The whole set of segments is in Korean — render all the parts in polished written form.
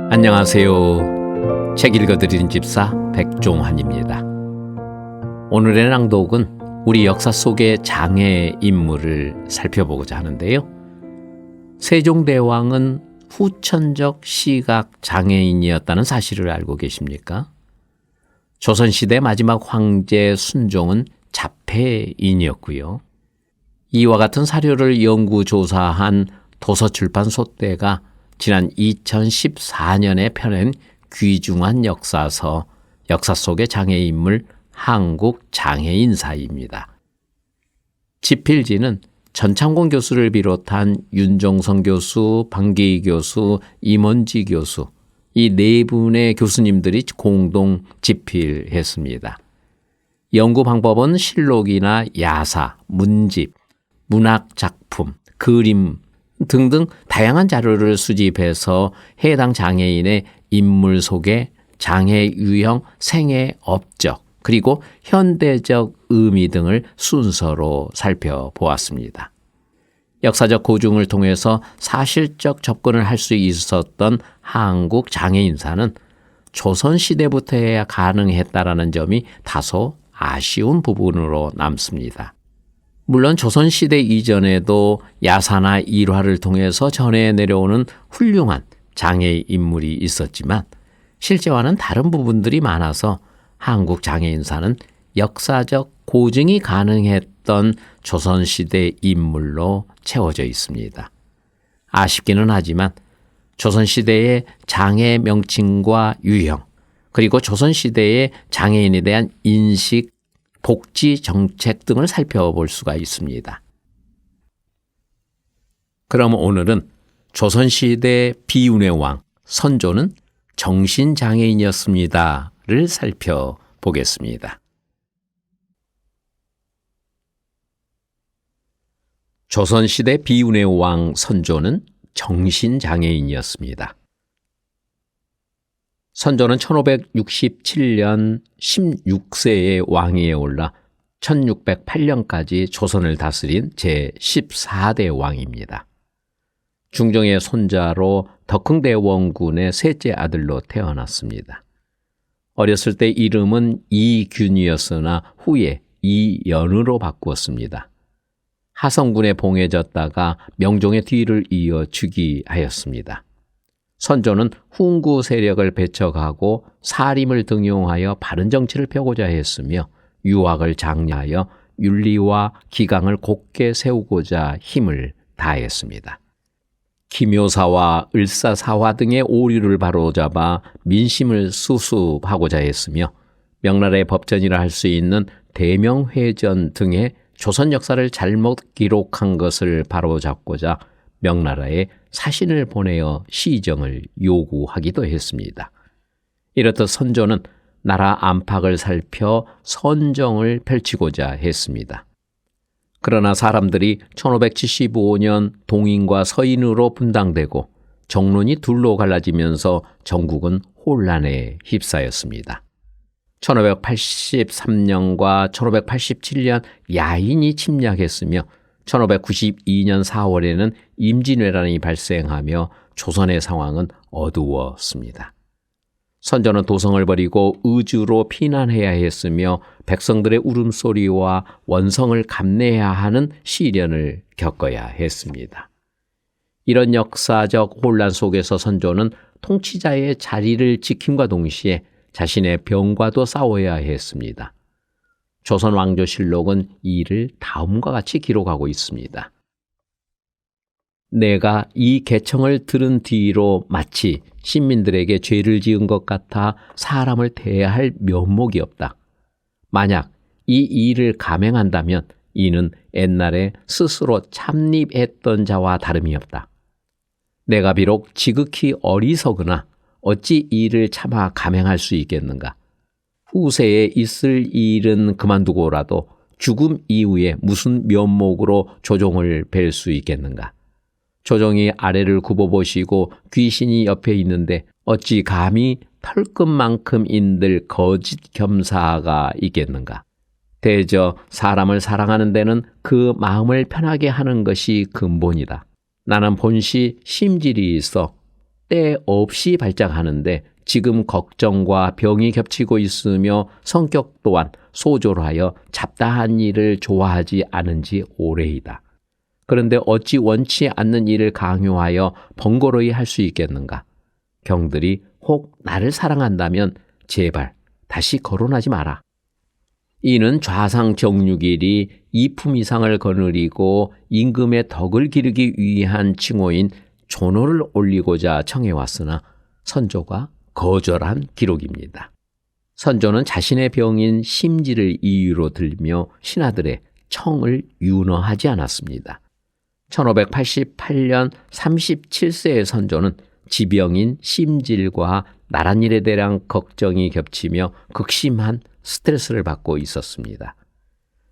안녕하세요. 책 읽어드리는 집사 백종환입니다. 오늘의 낭독은 우리 역사 속의 장애 인물을 살펴보고자 하는데요. 세종대왕은 후천적 시각 장애인이었다는 사실을 알고 계십니까? 조선시대 마지막 황제 순종은 자폐인이었고요. 이와 같은 사료를 연구조사한 도서출판 소떼가 지난 2014년에 펴낸 귀중한 역사서 역사 속의 장애인물 한국 장애인사입니다. 집필지는 전창공 교수를 비롯한 윤종성 교수, 방계희 교수, 임원지 교수 이 네 분의 교수님들이 공동 집필했습니다. 연구 방법은 실록이나 야사, 문집, 문학작품, 그림 등등 다양한 자료를 수집해서 해당 장애인의 인물 속의 장애 유형, 생애 업적, 그리고 현대적 의미 등을 순서로 살펴보았습니다. 역사적 고증을 통해서 사실적 접근을 할 수 있었던 한국 장애인사는 조선시대부터야 가능했다라는 점이 다소 아쉬운 부분으로 남습니다. 물론 조선시대 이전에도 야사나 일화를 통해서 전해 내려오는 훌륭한 장애 인물이 있었지만 실제와는 다른 부분들이 많아서 한국 장애인사는 역사적 고증이 가능했던 조선시대 인물로 채워져 있습니다. 아쉽기는 하지만 조선시대의 장애 명칭과 유형, 그리고 조선시대의 장애인에 대한 인식, 복지 정책 등을 살펴볼 수가 있습니다. 그럼 오늘은 조선시대 비운의 왕 선조는 정신장애인이었습니다를 살펴보겠습니다. 조선시대 비운의 왕 선조는 정신장애인이었습니다. 선조는 1567년 16세의 왕위에 올라 1608년까지 조선을 다스린 제14대 왕입니다. 중종의 손자로 덕흥대원군의 셋째 아들로 태어났습니다. 어렸을 때 이름은 이균이었으나 후에 이연으로 바꾸었습니다. 하성군에 봉해졌다가 명종의 뒤를 이어 즉위하였습니다. 선조는 훈구 세력을 배척하고 사림을 등용하여 바른 정치를 펴고자 했으며 유학을 장려하여 윤리와 기강을 곧게 세우고자 힘을 다했습니다. 기묘사와 을사사화 등의 오류를 바로잡아 민심을 수습하고자 했으며 명나라의 법전이라 할 수 있는 대명회전 등의 조선 역사를 잘못 기록한 것을 바로잡고자 명나라에 사신을 보내어 시정을 요구하기도 했습니다. 이렇듯 선조는 나라 안팎을 살펴 선정을 펼치고자 했습니다. 그러나 사람들이 1575년 동인과 서인으로 분당되고 정론이 둘로 갈라지면서 전국은 혼란에 휩싸였습니다. 1583년과 1587년 야인이 침략했으며 1592년 4월에는 임진왜란이 발생하며 조선의 상황은 어두웠습니다. 선조는 도성을 버리고 의주로 피난해야 했으며 백성들의 울음소리와 원성을 감내해야 하는 시련을 겪어야 했습니다. 이런 역사적 혼란 속에서 선조는 통치자의 자리를 지킴과 동시에 자신의 병과도 싸워야 했습니다. 조선왕조실록은 이를 다음과 같이 기록하고 있습니다. 내가 이 계청을 들은 뒤로 마치 신민들에게 죄를 지은 것 같아 사람을 대할 면목이 없다. 만약 이 일을 감행한다면 이는 옛날에 스스로 참립했던 자와 다름이 없다. 내가 비록 지극히 어리석으나 어찌 이를 참아 감행할 수 있겠는가? 후세에 있을 일은 그만두고라도 죽음 이후에 무슨 면목으로 조종을 뵐 수 있겠는가? 조종이 아래를 굽어보시고 귀신이 옆에 있는데 어찌 감히 털끝만큼인들 거짓 겸사가 있겠는가? 대저 사람을 사랑하는 데는 그 마음을 편하게 하는 것이 근본이다. 나는 본시 심질이 있어 때 없이 발작하는데 지금 걱정과 병이 겹치고 있으며 성격 또한 소졸하여 잡다한 일을 좋아하지 않은 지 오래이다. 그런데 어찌 원치 않는 일을 강요하여 번거로이 할 수 있겠는가? 경들이 혹 나를 사랑한다면 제발 다시 거론하지 마라. 이는 좌상 정육일이 이품 이상을 거느리고 임금의 덕을 기르기 위한 칭호인 존호를 올리고자 청해왔으나 선조가 거절한 기록입니다. 선조는 자신의 병인 심지를 이유로 들며 신하들의 청을 윤허하지 않았습니다. 1588년 37세의 선조는 지병인 심질과 나란 일에 대한 걱정이 겹치며 극심한 스트레스를 받고 있었습니다.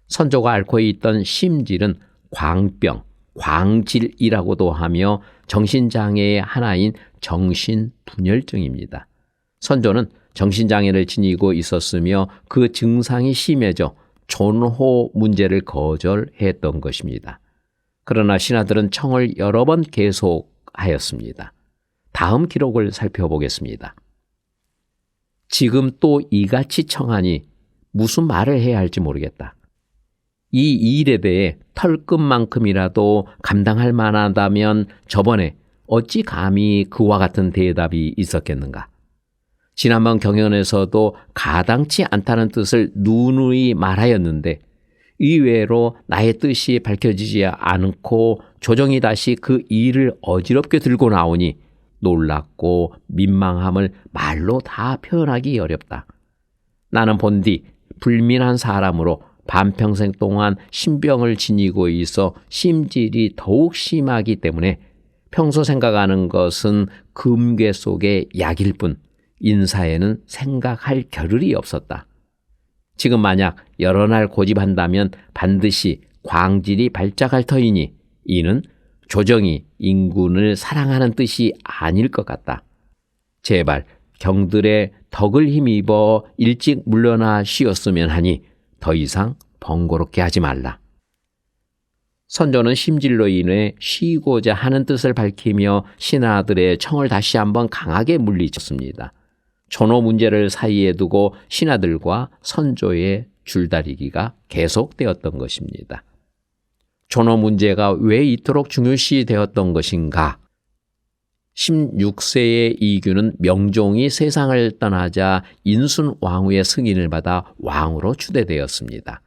선조가 앓고 있던 심질은 광병, 광질이라고도 하며 정신장애의 하나인 정신분열증입니다. 선조는 정신장애를 지니고 있었으며 그 증상이 심해져 존호 문제를 거절했던 것입니다. 그러나 신하들은 청을 여러 번 계속하였습니다. 다음 기록을 살펴보겠습니다. 지금 또 이같이 청하니 무슨 말을 해야 할지 모르겠다. 이 일에 대해 털끝만큼이라도 감당할 만하다면 저번에 어찌 감히 그와 같은 대답이 있었겠는가? 지난번 경연에서도 가당치 않다는 뜻을 누누이 말하였는데 의외로 나의 뜻이 밝혀지지 않고 조정이 다시 그 일을 어지럽게 들고 나오니 놀랍고 민망함을 말로 다 표현하기 어렵다. 나는 본디 불민한 사람으로 반평생 동안 신병을 지니고 있어 심질이 더욱 심하기 때문에 평소 생각하는 것은 금괴 속의 약일 뿐 인사에는 생각할 겨를이 없었다. 지금 만약 여러 날 고집한다면 반드시 광질이 발작할 터이니 이는 조정이 인군을 사랑하는 뜻이 아닐 것 같다. 제발 경들의 덕을 힘입어 일찍 물러나시었으면 하니 더 이상 번거롭게 하지 말라. 선조는 심질로 인해 쉬고자 하는 뜻을 밝히며 신하들의 청을 다시 한번 강하게 물리쳤습니다. 존호 문제를 사이에 두고 신하들과 선조의 줄다리기가 계속되었던 것입니다. 존호 문제가 왜 이토록 중요시 되었던 것인가? 16세의 이규는 명종이 세상을 떠나자 인순 왕후의 승인을 받아 왕으로 추대되었습니다.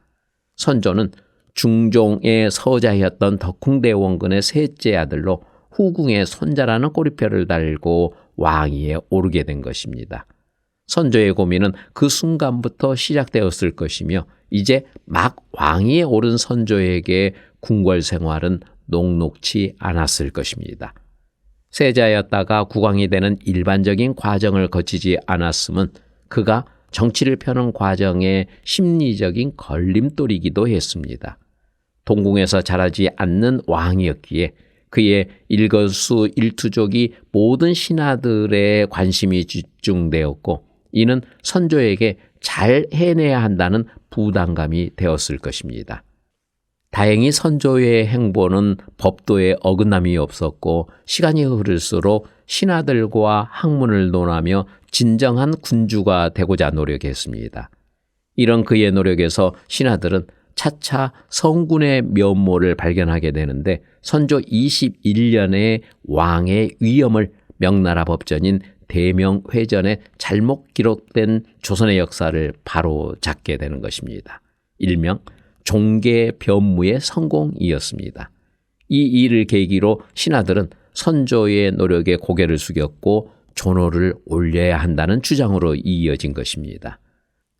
선조는 중종의 서자였던 덕흥대 원근의 셋째 아들로 후궁의 손자라는 꼬리표를 달고 왕위에 오르게 된 것입니다. 선조의 고민은 그 순간부터 시작되었을 것이며 이제 막 왕위에 오른 선조에게 궁궐 생활은 녹록치 않았을 것입니다. 세자였다가 국왕이 되는 일반적인 과정을 거치지 않았음은 그가 정치를 펴는 과정의 심리적인 걸림돌이기도 했습니다. 동궁에서 자라지 않는 왕이었기에 그의 일거수일투족이 모든 신하들의 관심이 집중되었고 이는 선조에게 잘 해내야 한다는 부담감이 되었을 것입니다. 다행히 선조의 행보는 법도에 어긋남이 없었고 시간이 흐를수록 신하들과 학문을 논하며 진정한 군주가 되고자 노력했습니다. 이런 그의 노력에서 신하들은 차차 성군의 면모를 발견하게 되는데 선조 21년에 왕의 위엄을 명나라 법전인 대명회전에 잘못 기록된 조선의 역사를 바로 잡게 되는 것입니다. 일명 종계 변무의 성공이었습니다. 이 일을 계기로 신하들은 선조의 노력에 고개를 숙였고 존호를 올려야 한다는 주장으로 이어진 것입니다.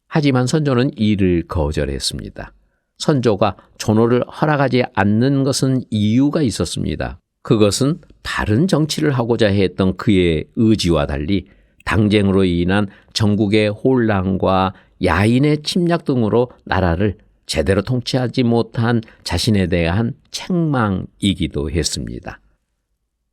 하지만 선조는 이를 거절했습니다. 선조가 존호를 허락하지 않는 것은 이유가 있었습니다. 그것은 바른 정치를 하고자 했던 그의 의지와 달리 당쟁으로 인한 전국의 혼란과 야인의 침략 등으로 나라를 제대로 통치하지 못한 자신에 대한 책망이기도 했습니다.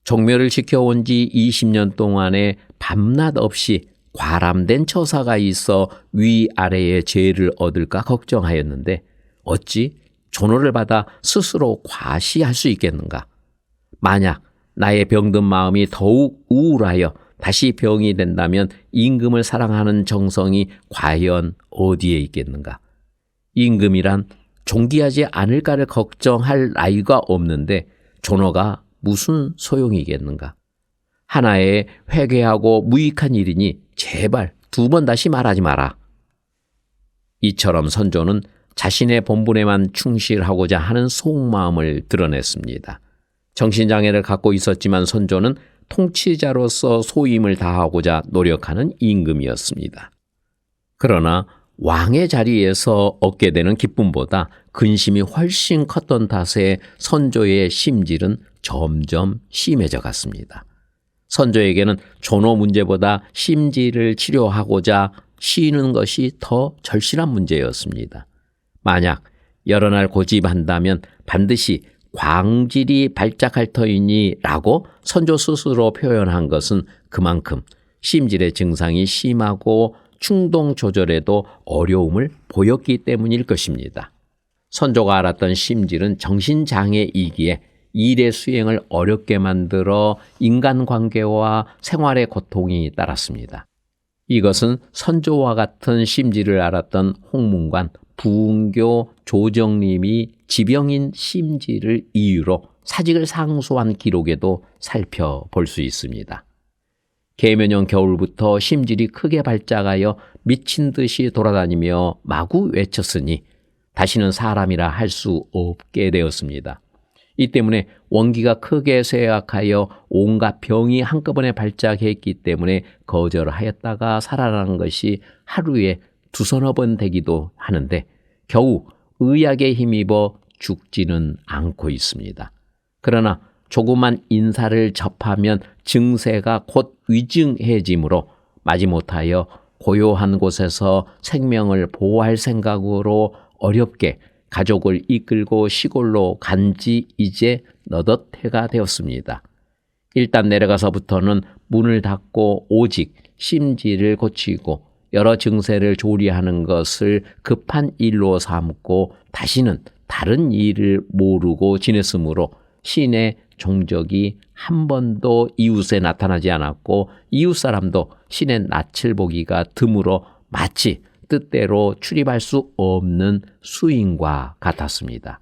종묘를 지켜온 지 20년 동안에 밤낮 없이 과람된 처사가 있어 위아래의 죄를 얻을까 걱정하였는데 어찌 존호를 받아 스스로 과시할 수 있겠는가? 만약 나의 병든 마음이 더욱 우울하여 다시 병이 된다면 임금을 사랑하는 정성이 과연 어디에 있겠는가? 임금이란 존귀하지 않을까를 걱정할 나이가 없는데 존어가 무슨 소용이겠는가? 하나의 회개하고 무익한 일이니 제발 2번 다시 말하지 마라. 이처럼 선조는 자신의 본분에만 충실하고자 하는 속마음을 드러냈습니다. 정신장애를 갖고 있었지만 선조는 통치자로서 소임을 다하고자 노력하는 임금이었습니다. 그러나 왕의 자리에서 얻게 되는 기쁨보다 근심이 훨씬 컸던 탓에 선조의 심질은 점점 심해져 갔습니다. 선조에게는 존어 문제보다 심질을 치료하고자 쉬는 것이 더 절실한 문제였습니다. 만약 여러 날 고집한다면 반드시 광질이 발작할 터이니 라고 선조 스스로 표현한 것은 그만큼 심질의 증상이 심하고 충동 조절에도 어려움을 보였기 때문일 것입니다. 선조가 알았던 심질은 정신장애이기에 일의 수행을 어렵게 만들어 인간관계와 생활의 고통이 따랐습니다. 이것은 선조와 같은 심질을 알았던 홍문관, 부흥교 조정림이 지병인 심질을 이유로 사직을 상소한 기록에도 살펴볼 수 있습니다. 계면형 겨울부터 심질이 크게 발작하여 미친 듯이 돌아다니며 마구 외쳤으니 다시는 사람이라 할 수 없게 되었습니다. 이 때문에 원기가 크게 쇠약하여 온갖 병이 한꺼번에 발작했기 때문에 거절하였다가 살아나는 것이 하루에 2-3번 되기도 하는데 겨우 의약에 힘입어 죽지는 않고 있습니다. 그러나 조그만 인사를 접하면 증세가 곧 위중해지므로 마지못하여 고요한 곳에서 생명을 보호할 생각으로 어렵게 가족을 이끌고 시골로 간지 이제 너덧 해가 되었습니다. 일단 내려가서부터는 문을 닫고 오직 심지를 고치고 여러 증세를 조리하는 것을 급한 일로 삼고 다시는 다른 일을 모르고 지냈으므로 신의 종적이 한 번도 이웃에 나타나지 않았고 이웃 사람도 신의 낯을 보기가 드물어 마치 뜻대로 출입할 수 없는 수인과 같았습니다.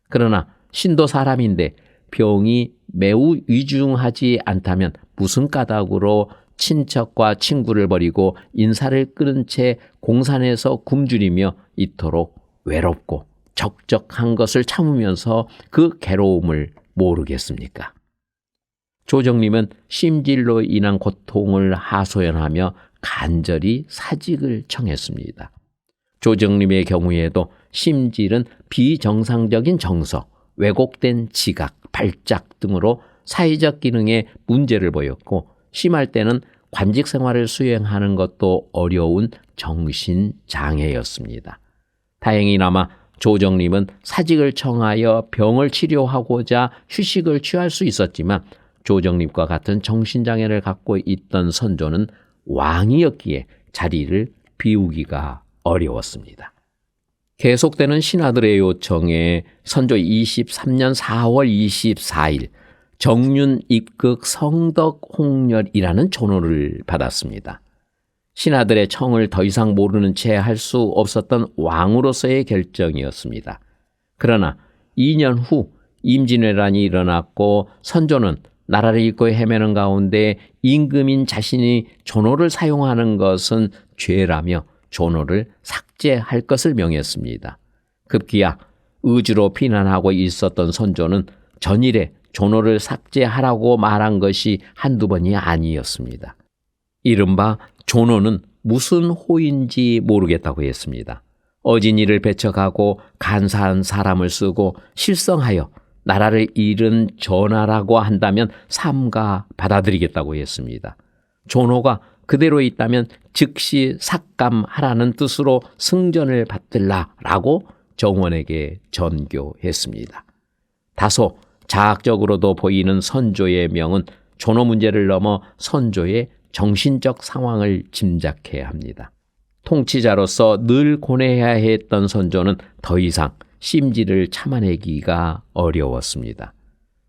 그러나 신도 사람인데 병이 매우 위중하지 않다면 무슨 까닭으로 친척과 친구를 버리고 인사를 끊은 채 공산에서 굶주리며 이토록 외롭고 적적한 것을 참으면서 그 괴로움을 모르겠습니까? 조정님은 심질로 인한 고통을 하소연하며 간절히 사직을 청했습니다. 조정님의 경우에도 심질은 비정상적인 정서, 왜곡된 지각, 발작 등으로 사회적 기능에 문제를 보였고 심할 때는 관직 생활을 수행하는 것도 어려운 정신장애였습니다. 다행히나마 조정님은 사직을 청하여 병을 치료하고자 휴식을 취할 수 있었지만 조정님과 같은 정신장애를 갖고 있던 선조는 왕이었기에 자리를 비우기가 어려웠습니다. 계속되는 신하들의 요청에 선조 23년 4월 24일 정윤 입극 성덕 홍렬이라는 존호를 받았습니다. 신하들의 청을 더 이상 모르는 채 할 수 없었던 왕으로서의 결정이었습니다. 그러나 2년 후 임진왜란이 일어났고 선조는 나라를 잃고 헤매는 가운데 임금인 자신이 존호를 사용하는 것은 죄라며 존호를 삭제할 것을 명했습니다. 급기야 의주로 피난하고 있었던 선조는 전일에 존호를 삭제하라고 말한 것이 한두 번이 아니었습니다. 이른바 존호는 무슨 호인지 모르겠다고 했습니다. 어진이를 배척하고 간사한 사람을 쓰고 실성하여 나라를 잃은 전하라고 한다면 삼가 받아들이겠다고 했습니다. 존호가 그대로 있다면 즉시 삭감하라는 뜻으로 승전을 받들라라고 정원에게 전교했습니다. 다소 자학적으로도 보이는 선조의 명은 존호 문제를 넘어 선조의 정신적 상황을 짐작해야 합니다. 통치자로서 늘 고뇌해야 했던 선조는 더 이상 심지를 참아내기가 어려웠습니다.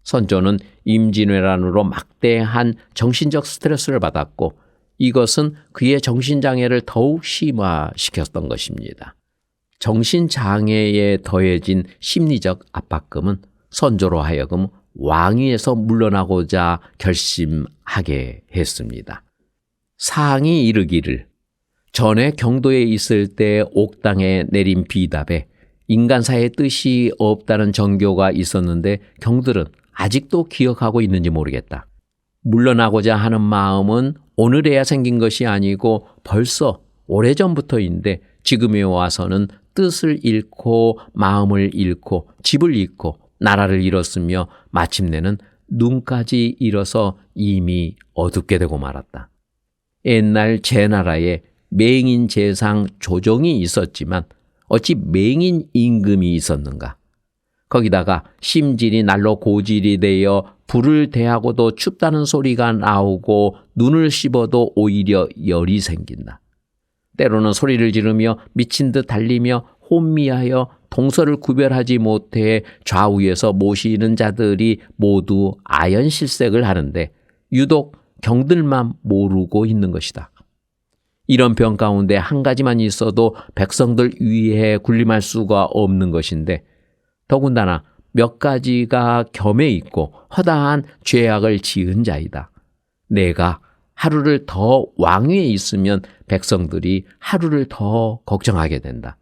선조는 임진왜란으로 막대한 정신적 스트레스를 받았고 이것은 그의 정신장애를 더욱 심화시켰던 것입니다. 정신장애에 더해진 심리적 압박감은 선조로 하여금 왕위에서 물러나고자 결심하게 했습니다. 상이 이르기를 전에 경도에 있을 때 옥당에 내린 비답에 인간사의 뜻이 없다는 정교가 있었는데 경들은 아직도 기억하고 있는지 모르겠다. 물러나고자 하는 마음은 오늘에야 생긴 것이 아니고 벌써 오래전부터인데 지금에 와서는 뜻을 잃고 마음을 잃고 집을 잃고 나라를 잃었으며 마침내는 눈까지 잃어서 이미 어둡게 되고 말았다. 옛날 제 나라에 맹인 재상 조정이 있었지만 어찌 맹인 임금이 있었는가? 거기다가 심질이 날로 고질이 되어 불을 대하고도 춥다는 소리가 나오고 눈을 씹어도 오히려 열이 생긴다. 때로는 소리를 지르며 미친 듯 달리며 혼미하여 동서를 구별하지 못해 좌우에서 모시는 자들이 모두 아연실색을 하는데 유독 경들만 모르고 있는 것이다. 이런 병 가운데 한 가지만 있어도 백성들 위에 군림할 수가 없는 것인데 더군다나 몇 가지가 겸해 있고 허다한 죄악을 지은 자이다. 내가 하루를 더 왕위에 있으면 백성들이 하루를 더 걱정하게 된다.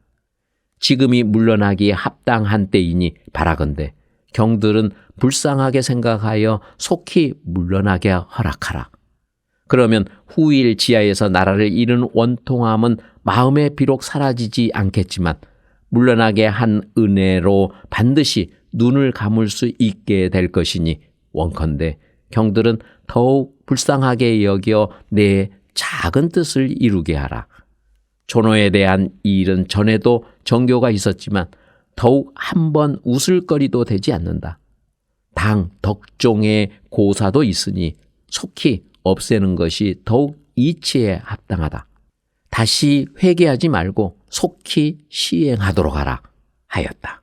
지금이 물러나기에 합당한 때이니 바라건대 경들은 불쌍하게 생각하여 속히 물러나게 허락하라. 그러면 후일 지하에서 나라를 잃은 원통함은 마음에 비록 사라지지 않겠지만 물러나게 한 은혜로 반드시 눈을 감을 수 있게 될 것이니 원컨대 경들은 더욱 불쌍하게 여겨 내 작은 뜻을 이루게 하라. 존호에 대한 이 일은 전에도 정교가 있었지만 더욱 한 번 웃을거리도 되지 않는다. 당 덕종의 고사도 있으니 속히 없애는 것이 더욱 이치에 합당하다. 다시 회개하지 말고 속히 시행하도록 하라 하였다.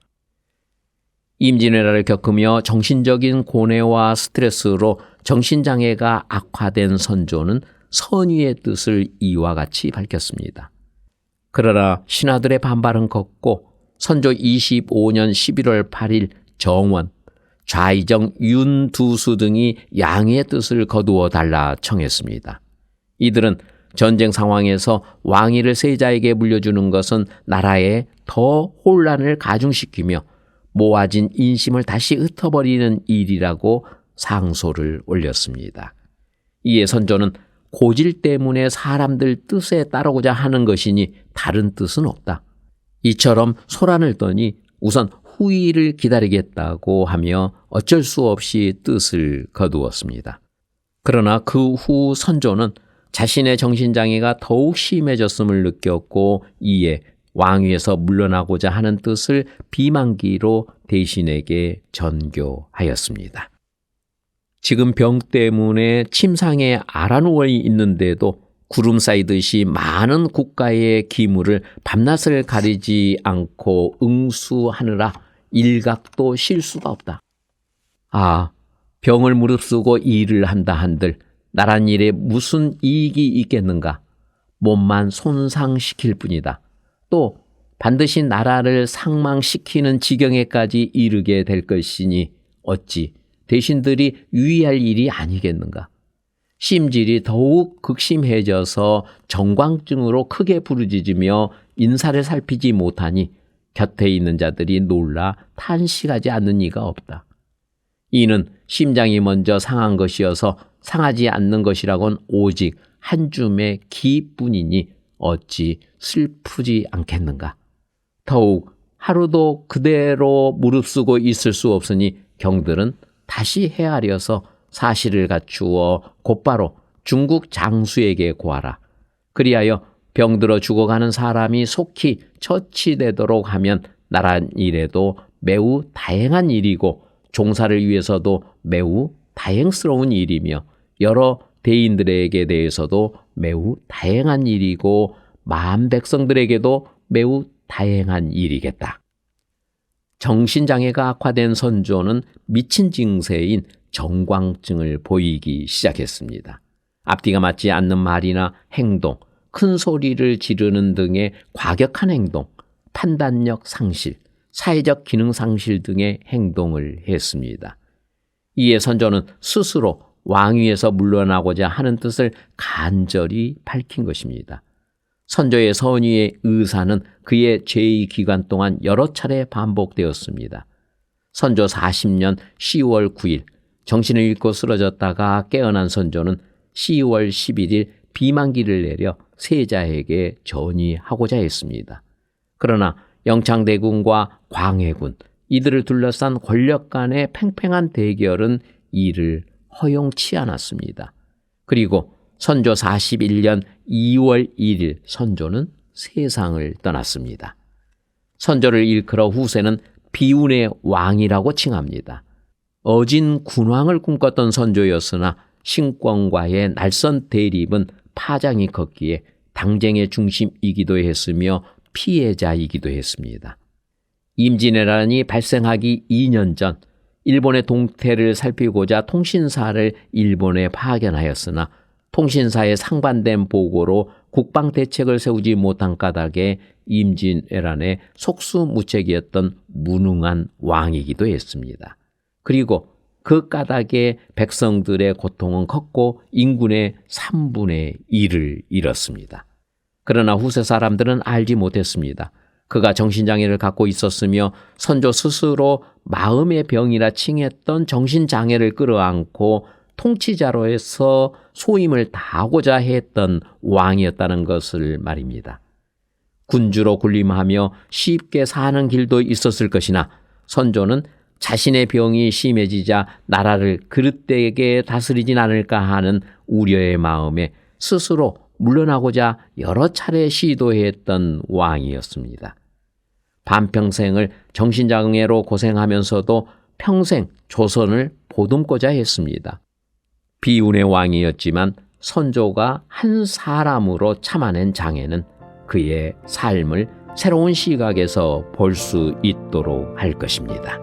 임진왜란을 겪으며 정신적인 고뇌와 스트레스로 정신장애가 악화된 선조는 선의의 뜻을 이와 같이 밝혔습니다. 그러나 신하들의 반발은 컸고 선조 25년 11월 8일 정원, 좌이정 윤두수 등이 양해의 뜻을 거두어 달라 청했습니다. 이들은 전쟁 상황에서 왕위를 세자에게 물려주는 것은 나라에 더 혼란을 가중시키며 모아진 인심을 다시 흩어버리는 일이라고 상소를 올렸습니다. 이에 선조는 고질 때문에 사람들 뜻에 따르고자 하는 것이니 다른 뜻은 없다. 이처럼 소란을 떠니 우선 후일을 기다리겠다고 하며 어쩔 수 없이 뜻을 거두었습니다. 그러나 그 후 선조는 자신의 정신장애가 더욱 심해졌음을 느꼈고 이에 왕위에서 물러나고자 하는 뜻을 비만기로 대신에게 전교하였습니다. 지금 병 때문에 침상에 앓아누워 있는데도 구름 쌓이듯이 많은 국가의 기물을 밤낮을 가리지 않고 응수하느라 일각도 쉴 수가 없다. 아, 병을 무릅쓰고 일을 한다 한들 나란 일에 무슨 이익이 있겠는가? 몸만 손상시킬 뿐이다. 또 반드시 나라를 상망시키는 지경에까지 이르게 될 것이니 어찌 대신들이 유의할 일이 아니겠는가? 심질이 더욱 극심해져서 정광증으로 크게 부르짖으며 인사를 살피지 못하니 곁에 있는 자들이 놀라 탄식하지 않는 이가 없다. 이는 심장이 먼저 상한 것이어서 상하지 않는 것이라곤 오직 한 줌의 기뿐이니 어찌 슬프지 않겠는가? 더욱 하루도 그대로 무릅쓰고 있을 수 없으니 경들은 다시 헤아려서 사실을 갖추어 곧바로 중국 장수에게 고하라. 그리하여 병들어 죽어가는 사람이 속히 처치되도록 하면 나란 일에도 매우 다행한 일이고 종사를 위해서도 매우 다행스러운 일이며 여러 대인들에게 대해서도 매우 다행한 일이고 만 백성들에게도 매우 다행한 일이겠다. 정신장애가 악화된 선조는 미친 증세인 정광증을 보이기 시작했습니다. 앞뒤가 맞지 않는 말이나 행동, 큰 소리를 지르는 등의 과격한 행동, 판단력 상실, 사회적 기능 상실 등의 행동을 했습니다. 이에 선조는 스스로 왕위에서 물러나고자 하는 뜻을 간절히 밝힌 것입니다. 선조의 선의의 의사는 그의 제2기간 동안 여러 차례 반복되었습니다. 선조 40년 10월 9일 정신을 잃고 쓰러졌다가 깨어난 선조는 10월 11일 비만기를 내려 세자에게 전의하고자 했습니다. 그러나 영창대군과 광해군, 이들을 둘러싼 권력 간의 팽팽한 대결은 이를 허용치 않았습니다. 그리고 선조 41년 2월 1일 선조는 세상을 떠났습니다. 선조를 일컬어 후세는 비운의 왕이라고 칭합니다. 어진 군왕을 꿈꿨던 선조였으나 신권과의 날선 대립은 파장이 컸기에 당쟁의 중심이기도 했으며 피해자이기도 했습니다. 임진왜란이 발생하기 2년 전 일본의 동태를 살피고자 통신사를 일본에 파견하였으나 통신사의 상반된 보고로 국방대책을 세우지 못한 까닭에 임진왜란의 속수무책이었던 무능한 왕이기도 했습니다. 그리고 그 까닭에 백성들의 고통은 컸고 인군의 3분의 1을 잃었습니다. 그러나 후세 사람들은 알지 못했습니다. 그가 정신장애를 갖고 있었으며 선조 스스로 마음의 병이라 칭했던 정신장애를 끌어안고 통치자로서 소임을 다하고자 했던 왕이었다는 것을 말입니다. 군주로 군림하며 쉽게 사는 길도 있었을 것이나 선조는 자신의 병이 심해지자 나라를 그릇되게 다스리진 않을까 하는 우려의 마음에 스스로 물러나고자 여러 차례 시도했던 왕이었습니다. 반평생을 정신장애로 고생하면서도 평생 조선을 보듬고자 했습니다. 비운의 왕이었지만 선조가 한 사람으로 참아낸 장애는 그의 삶을 새로운 시각에서 볼 수 있도록 할 것입니다.